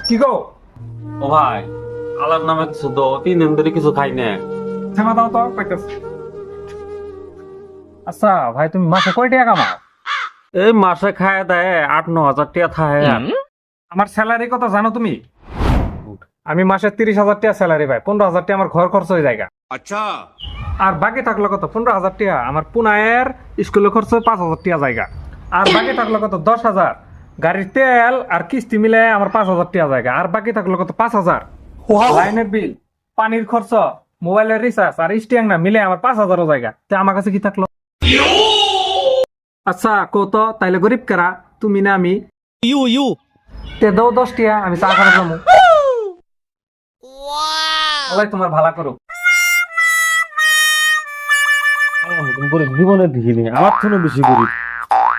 কি গো? ও ভাই, আলাপ নামে কিছু তো 3 দিন ধরে কিছু খাই না। থেমা দাও তো, কইতেছি। আচ্ছা ভাই, তুমি মাসে কয় টাকা কামাও? এই মাসে খায় দেয় 8-9 হাজার টাকা থাকে আর। আমার স্যালারি কত জানো তুমি? আমি মাসে 30,000 টাকা স্যালারি পাই, 15,000 টাকা আমার ঘর খরচ হয়ে যায়। अच्छा। আর বাকি থাকলো কত? 15,000 টাকা আমার পুনায়ের স্কুলে খরচ 5,000 টাকা জায়গা। আর বাকি থাকলো কত? 10,000 গাড়ির তেল আর কিস্তি মিলে আমার 5,000 টাকা জায়গা। আর বাকি থাকলো কত? 5,000 লাইনের বিল, পানির খরচ, মোবাইলের রিচার্জ আর স্টিয়াং না মিলে আমার 5,000 জায়গা। তে আমার কাছে কি থাকলো? আচ্ছা কত তাইলে গরিব কারা, তুমি না আমি? তে দাও 10 টাকা, আমি চা খাওয়া যাবো। আল্লাহ তোমার ভালো করুক। জীবনে দেখিনি, আমার থেকে বেশি গরিব।